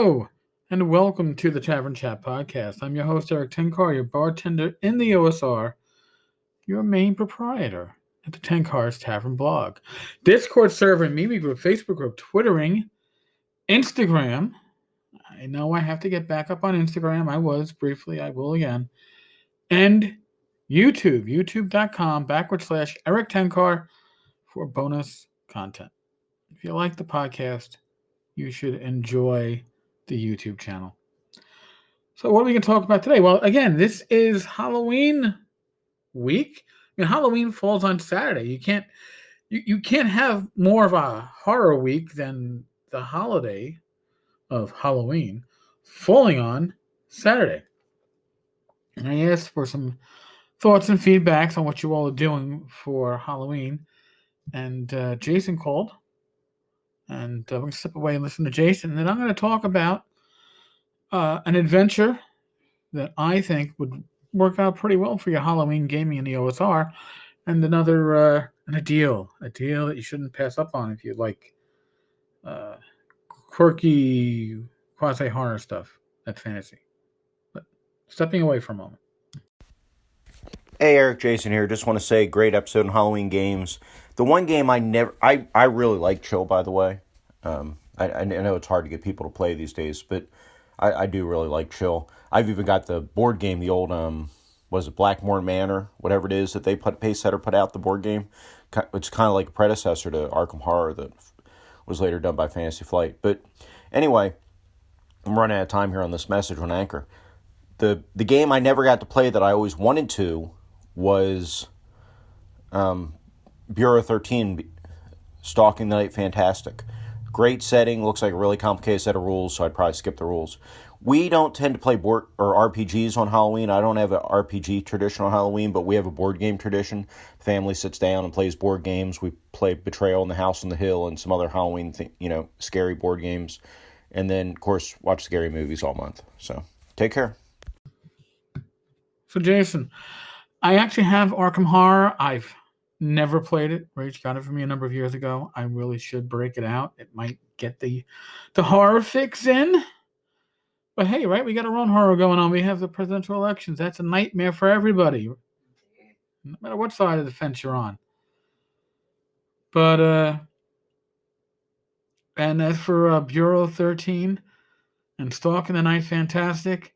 Hello, and welcome to the Tavern Chat Podcast. I'm your host, Eric Tenkar, your bartender in the OSR, your main proprietor at the Tenkar's Tavern blog, Discord server, Mimi group, Facebook group, Twittering, Instagram. I know I have to get back up on Instagram. I was briefly, I will again. And YouTube, youtube.com/Eric Tenkar for bonus content. If you like the podcast, you should enjoy the YouTube channel. So what are we going to talk about today? Well, again, this is Halloween week. I mean, Halloween falls on Saturday. You can't have more of a horror week than the holiday of Halloween falling on Saturday. And I asked for some thoughts and feedbacks on what you all are doing for Halloween. And Jason called. And we're going to step away and listen to Jason. And then I'm going to talk about an adventure that I think would work out pretty well for your Halloween gaming in the OSR, and another and a deal that you shouldn't pass up on if you like quirky quasi horror stuff at fantasy. But stepping away for a moment. Hey Eric, Jason here. Just want to say, great episode on Halloween games. The one game I really like Chill, by the way. I know it's hard to get people to play these days, but I do really like Chill. I've even got the board game, the old, was it Blackmore Manor, whatever it is that Pacesetter put out, the board game. It's kind of like a predecessor to Arkham Horror that was later done by Fantasy Flight. But anyway, I'm running out of time here on this message on Anchor. The game I never got to play that I always wanted to was Bureau 13, Stalking the Night Fantastic. Great setting, looks like a really complicated set of rules, so I'd probably skip the rules. We don't tend to play board or RPGs on Halloween. I don't have an RPG tradition on Halloween, but we have a board game tradition. The family sits down and plays board games. We play Betrayal in the House on the Hill and some other Halloween, scary board games. And then, of course, watch scary movies all month. So, take care. So, Jason, I actually have Arkham Horror. I've never played it. Rach got it for me a number of years ago. I really should break it out. It might get the horror fix in. But hey, right, we got our own horror going on. We have the presidential elections. That's a nightmare for everybody, no matter what side of the fence you're on. But, and as for Bureau 13 and Stalking the Night Fantastic,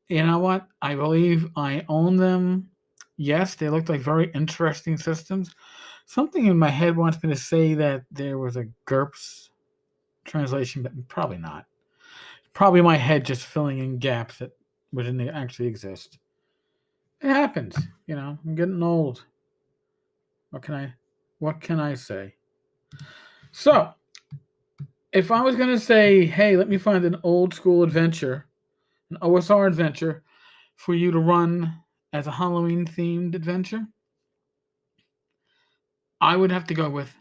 you know what? I believe I own them. Yes, they look like very interesting systems. Something in my head wants me to say that there was a GURPS translation, but probably not. Probably my head just filling in gaps that didn't actually exist. It happens, I'm getting old. What can I say? So, if I was going to say, hey, let me find an old school adventure, an OSR adventure for you to run as a Halloween themed adventure, I would have to go with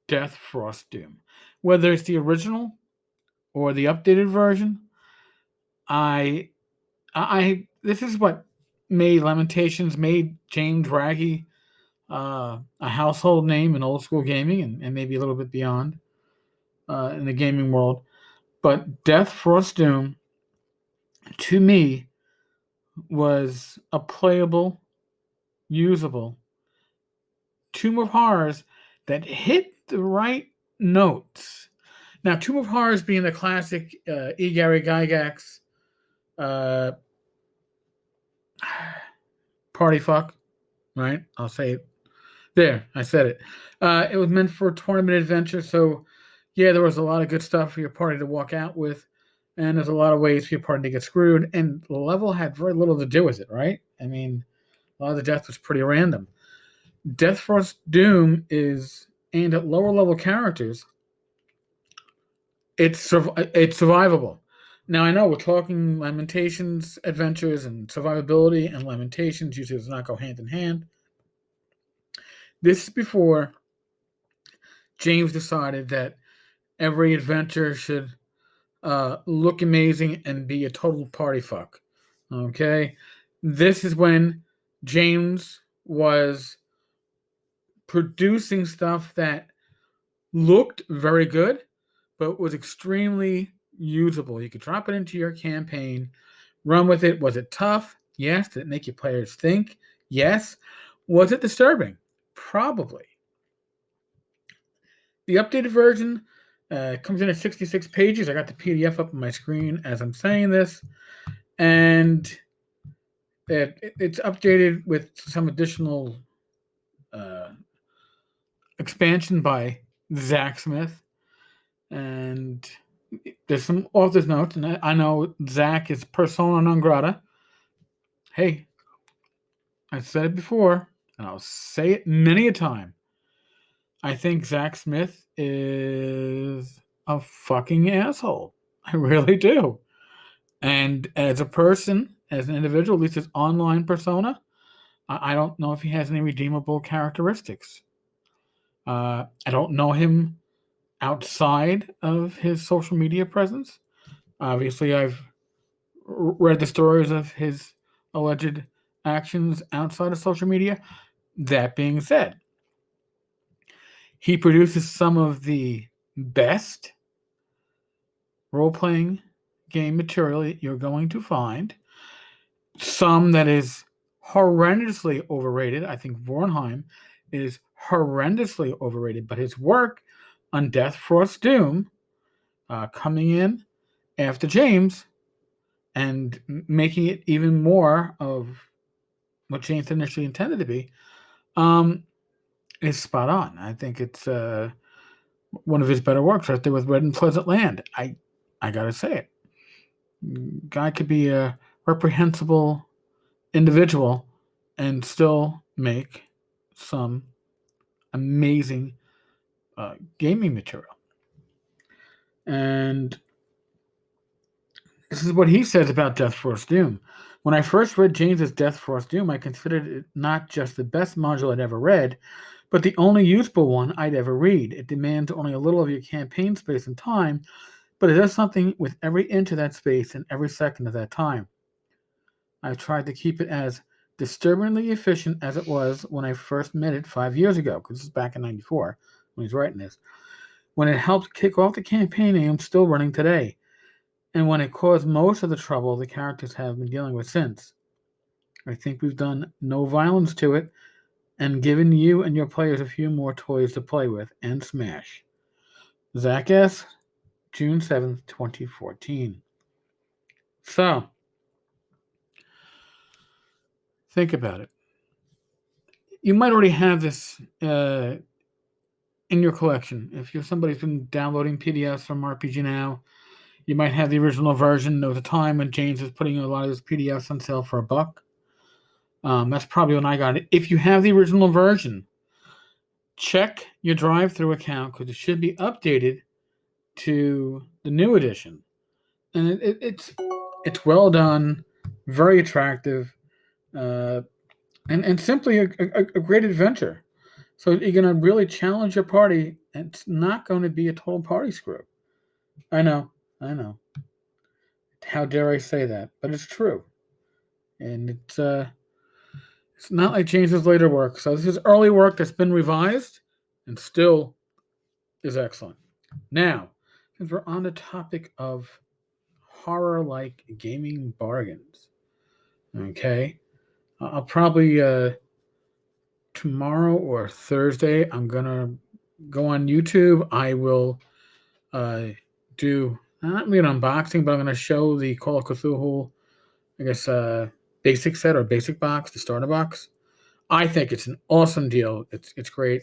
Death Frost Doom. Whether it's the original or the updated version, this is what made Lamentations, made James Raggy a household name in old school gaming and maybe a little bit beyond in the gaming world. But Death Frost Doom, to me, was a playable, usable Tomb of Horrors that hit the right notes. Now, Tomb of Horrors being the classic E. Gary Gygax party fuck, right? I'll say it. There, I said it. It was meant for a tournament adventure, so yeah, there was a lot of good stuff for your party to walk out with, and there's a lot of ways for your party to get screwed, and the level had very little to do with it, right? I mean, a lot of the death was pretty random. Death Frost Doom is aimed at lower level characters. It's survivable. Now, I know we're talking Lamentations adventures and survivability, and Lamentations usually does not go hand in hand. This is before James decided that every adventure should look amazing and be a total party fuck. Okay? This is when James was producing stuff that looked very good, but was extremely usable. You could drop it into your campaign, run with it. Was it tough? Yes. Did it make your players think? Yes. Was it disturbing? Probably. The updated version comes in at 66 pages. I got the PDF up on my screen as I'm saying this. And it's updated with some additional expansion by Zach Smith. And there's some author's notes. And I know Zach is persona non grata. Hey, I said it before, and I'll say it many a time. I think Zach Smith is a fucking asshole. I really do. And as a person, as an individual, at least his online persona, I don't know if he has any redeemable characteristics. I don't know him outside of his social media presence. Obviously, I've read the stories of his alleged actions outside of social media. That being said, he produces some of the best role-playing game material that you're going to find. Some that is horrendously overrated. I think Vornheim is horrendously overrated, but his work on Death Frost Doom, coming in after James and making it even more of what James initially intended to be, is spot on. I think it's one of his better works right there with Red and Pleasant Land. I gotta say it. Guy could be a reprehensible individual and still make some amazing gaming material. And this is what he says about Death Force Doom. When I first read James's Death Force Doom, I considered it not just the best module I'd ever read, but the only useful one I'd ever read. It demands only a little of your campaign space and time, but it does something with every inch of that space and every second of that time. I've tried to keep it as disturbingly efficient as it was when I first met it 5 years ago, because this is back in 94 when he's writing this. When it helped kick off the campaign I am still running today, and when it caused most of the trouble the characters have been dealing with since. I think we've done no violence to it and given you and your players a few more toys to play with and smash. Zach S., June 7th, 2014. So, think about it. You might already have this in your collection. If you're somebody who's been downloading PDFs from RPG Now, you might have the original version. There was a time when James was putting a lot of his PDFs on sale for $1. That's probably when I got it. If you have the original version, check your drive-through account because it should be updated to the new edition. And it's well done, very attractive, and simply a great adventure. So you're going to really challenge your party, and it's not going to be a total party screw. I know. How dare I say that? But it's true. And it's not like James's later work. So this is early work that's been revised and still is excellent. Now, since we're on the topic of horror-like gaming bargains, okay, I'll probably tomorrow or Thursday, I'm going to go on YouTube. I will do, not really an unboxing, but I'm going to show the Call of Cthulhu, I guess, basic set or basic box, the starter box. I think it's an awesome deal. It's great.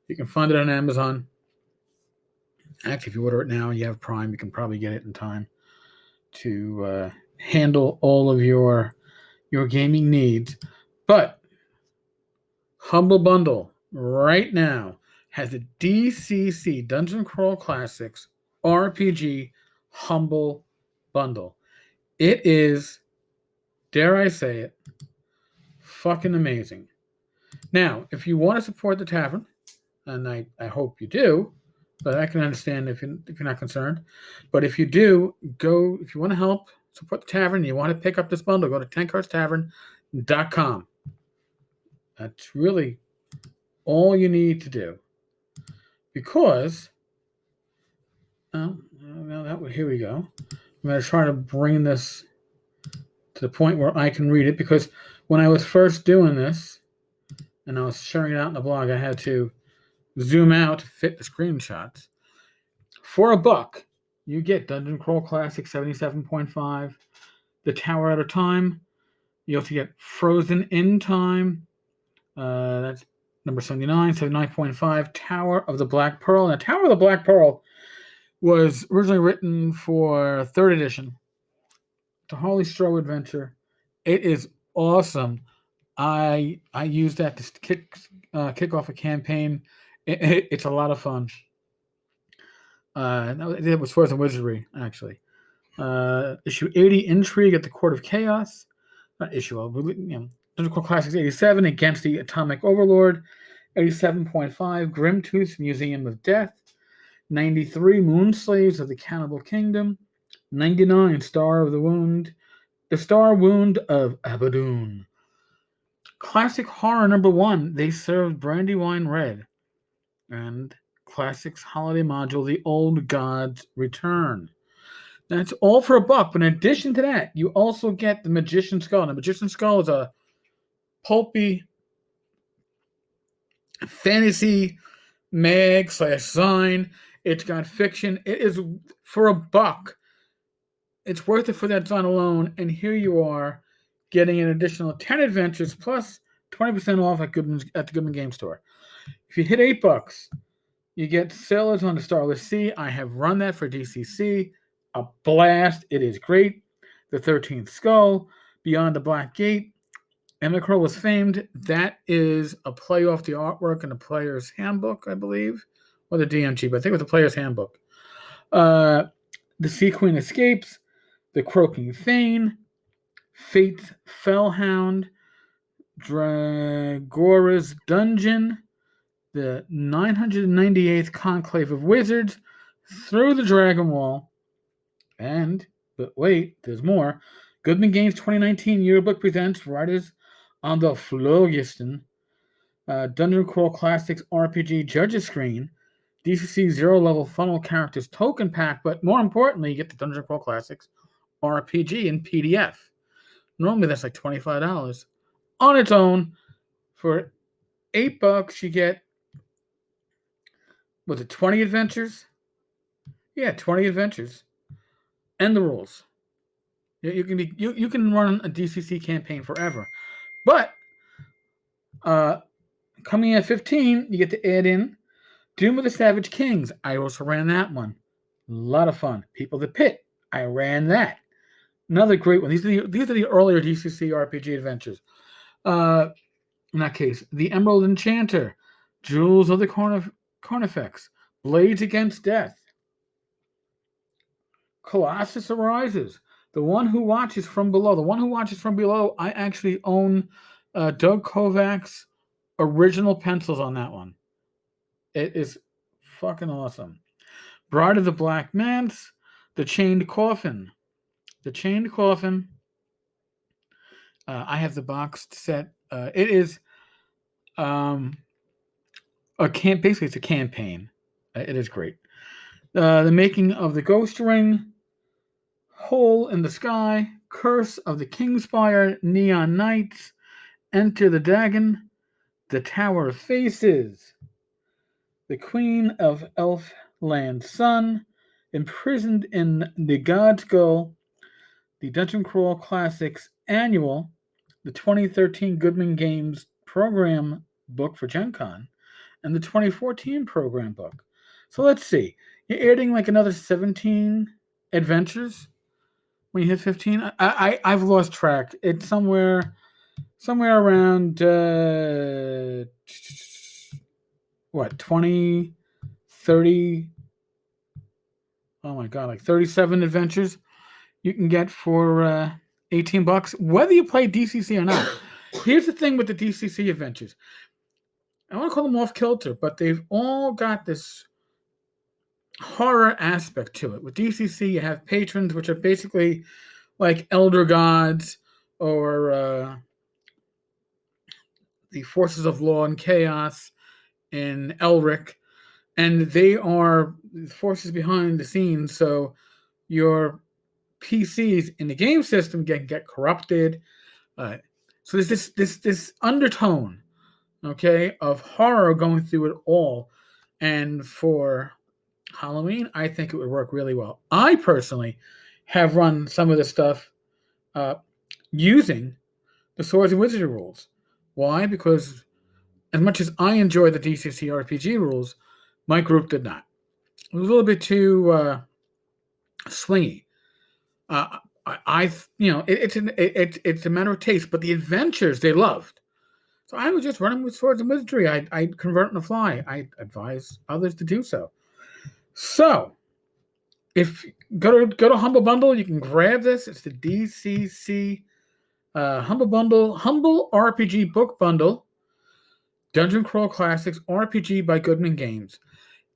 You can find it on Amazon. Actually, if you order it now and you have Prime, you can probably get it in time to handle all of your gaming needs. But Humble Bundle right now has a DCC, Dungeon Crawl Classics RPG Humble Bundle. It is, dare I say it, fucking amazing. Now, if you want to support the tavern, and I hope you do, but I can understand if you're not concerned. But if you do, go, if you want to help support the tavern, you want to pick up this bundle, go to tencarstavern.com. That's really all you need to do. Because Here we go. I'm going to try to bring this to the point where I can read it, because when I was first doing this and I was sharing it out in the blog, I had to zoom out to fit the screenshots. For $1, you get Dungeon Crawl Classic 77.5, The Tower Out of Time. You also get Frozen in Time. That's number 79, 79.5. Tower of the Black Pearl. Now, Tower of the Black Pearl was originally written for 3rd edition. The Harley Stroh adventure. It is awesome. I used that to kick off a campaign. It's a lot of fun. It was Swords and Wizardry, actually. Issue 80, Intrigue at the Court of Chaos. Not issue, Dungeon Crawl Classics 87, Against the Atomic Overlord. 87.5, Grimtooth's Museum of Death. 93, Moonslaves of the Cannibal Kingdom. 99, Star of the Wound. The Star Wound of Abaddon. Classic Horror number 1, They Served Brandywine Red. And Classics Holiday Module, The Old Gods Return. That's all for $1. But in addition to that, you also get the Magician's Skull. The Magician's Skull is a pulpy fantasy mag/zine. It's got fiction. It is for $1. It's worth it for that zine alone. And here you are getting an additional 10 adventures plus 20% off at the Goodman Game Store. If you hit $8, you get Sailors on the Starless Sea. I have run that for DCC. A blast. It is great. The 13th Skull, Beyond the Black Gate. Emma was famed. That is a play off the artwork in the Player's Handbook, I believe, or the DMG, but I think it was the Player's Handbook. The Sea Queen Escapes, The Croaking Thane, Fate's Fellhound, Dragora's Dungeon, the 998th Conclave of Wizards, Through the Dragon Wall, but wait, there's more. Goodman Games 2019 Yearbook presents Riders on the Phlogiston, Dungeon Crawl Classics RPG Judges Screen, DCC Zero Level Funnel Characters Token Pack, but more importantly, you get the Dungeon Crawl Classics RPG in PDF. Normally that's like $25. On its own, for $8, you get, was it 20 adventures? Yeah, 20 adventures. And the rules. You can run a DCC campaign forever. But coming in at 15, you get to add in Doom of the Savage Kings. I also ran that one. A lot of fun. People of the Pit. I ran that. Another great one. These are the earlier DCC RPG adventures. In that case, The Emerald Enchanter, Jewels of the Carnifex, Blades Against Death, Colossus Arises, The One Who Watches From Below. The One Who Watches From Below, I actually own Doug Kovac's original pencils on that one. It is fucking awesome. Bride of the Black Manse, The Chained Coffin. The Chained Coffin. I have the boxed set. It is basically it's a campaign. It is great. The Making of the Ghost Ring, Hole in the Sky, Curse of the Kingspire, Neon Knights, Enter the Dagon, The Tower of Faces, The Queen of Elfland Sun, Imprisoned in the God's Skull, the Dungeon Crawl Classics Annual, the 2013 Goodman Games Program Book for Gen Con, and the 2014 Program Book. So let's see. You're adding like another 17 adventures when you hit 15. I've lost track. It's somewhere around 20, 30. Oh my god, like 37 adventures you can get for $18, whether you play DCC or not. Here's the thing with the DCC adventures. I want to call them off kilter, but they've all got this horror aspect to it. With DCC, you have patrons, which are basically like elder gods or the forces of law and chaos in Elric. and they are forces behind the scenes. So your PCs in the game system get corrupted. So there's this undertone, okay, of horror going through it all. And for Halloween, I think it would work really well. I personally have run some of the stuff uh, using the Swords and Wizardry rules. Why? Because as much as I enjoy the DCC RPG rules, my group did not. It was a little bit too swingy. It's a matter of taste, but the adventures they loved. So I was just running with Swords and Wizardry. I'd convert on the fly. I advise others to do so. So if go to Humble Bundle, you can grab this. It's the DCC Humble Bundle, Humble RPG Book Bundle, Dungeon Crawl Classics RPG by Goodman Games.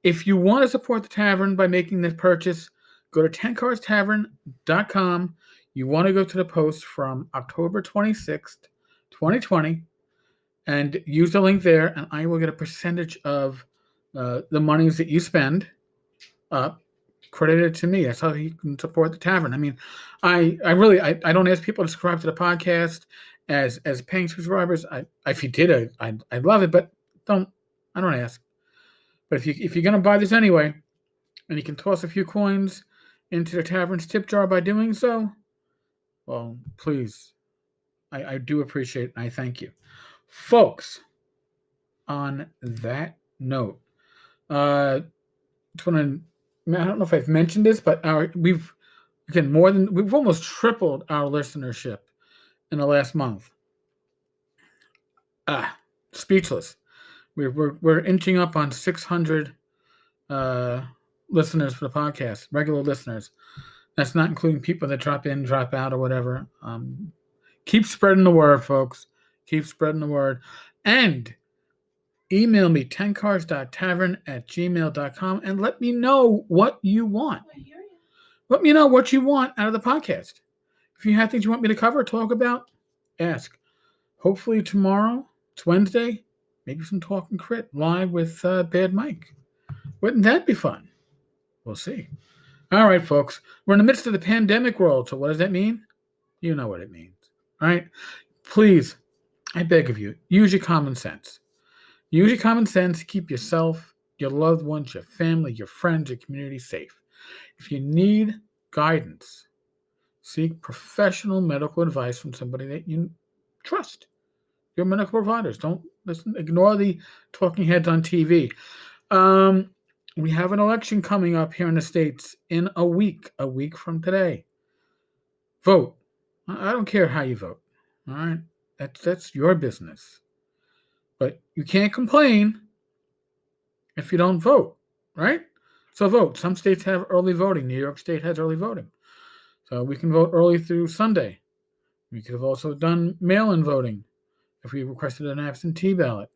If you want to support the tavern by making this purchase, go to 10carstavern.com. You want to go to the post from October 26th, 2020, and use the link there, and I will get a percentage of the monies that you spend credited to me. That's how you can support the tavern. I mean, I don't ask people to subscribe to the podcast as paying subscribers. If you did, I'd love it, but I don't ask. But if you're gonna buy this anyway, and you can toss a few coins into the tavern's tip jar by doing so, well, please, I do appreciate it, and I thank you, folks. On that note, I don't know if I've mentioned this, but we've almost tripled our listenership in the last month. Speechless. We're inching up on 600 listeners for the podcast, regular listeners. That's not including people that drop in, drop out, or whatever. Keep spreading the word, folks. Keep spreading the word. And email me, 10cars.tavern@gmail.com, and let me know what you want. Let me know what you want out of the podcast. If you have things you want me to cover, talk about, ask. Hopefully tomorrow, it's Wednesday, maybe some Talking Crit live with Bad Mike. Wouldn't that be fun? We'll see. All right, folks. We're in the midst of the pandemic world, so what does that mean? You know what it means. All right? Please, I beg of you, use your common sense. Use your common sense to keep yourself, your loved ones, your family, your friends, your community safe. If you need guidance, seek professional medical advice from somebody that you trust. Your medical providers. Don't listen. Ignore the talking heads on TV. We have an election coming up here in the States in a week from today. Vote. I don't care how you vote. All right? That's your business. But you can't complain if you don't vote, right? So vote. Some states have early voting. New York State has early voting. So we can vote early through Sunday. We could have also done mail-in voting if we requested an absentee ballot.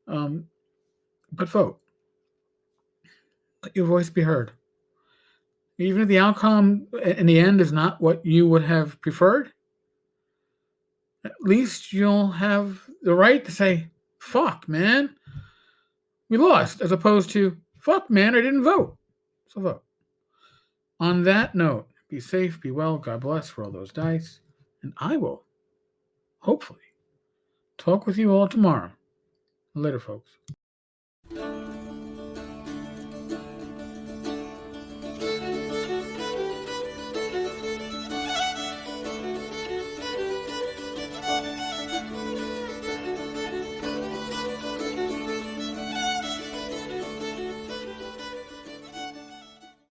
But vote. Let your voice be heard. Even if the outcome in the end is not what you would have preferred, at least you'll have the right to say, fuck, man, we lost, as opposed to, fuck, man, I didn't vote. So vote. On that note, be safe, be well, God bless, roll those dice, and I will, hopefully, talk with you all tomorrow. Later, folks.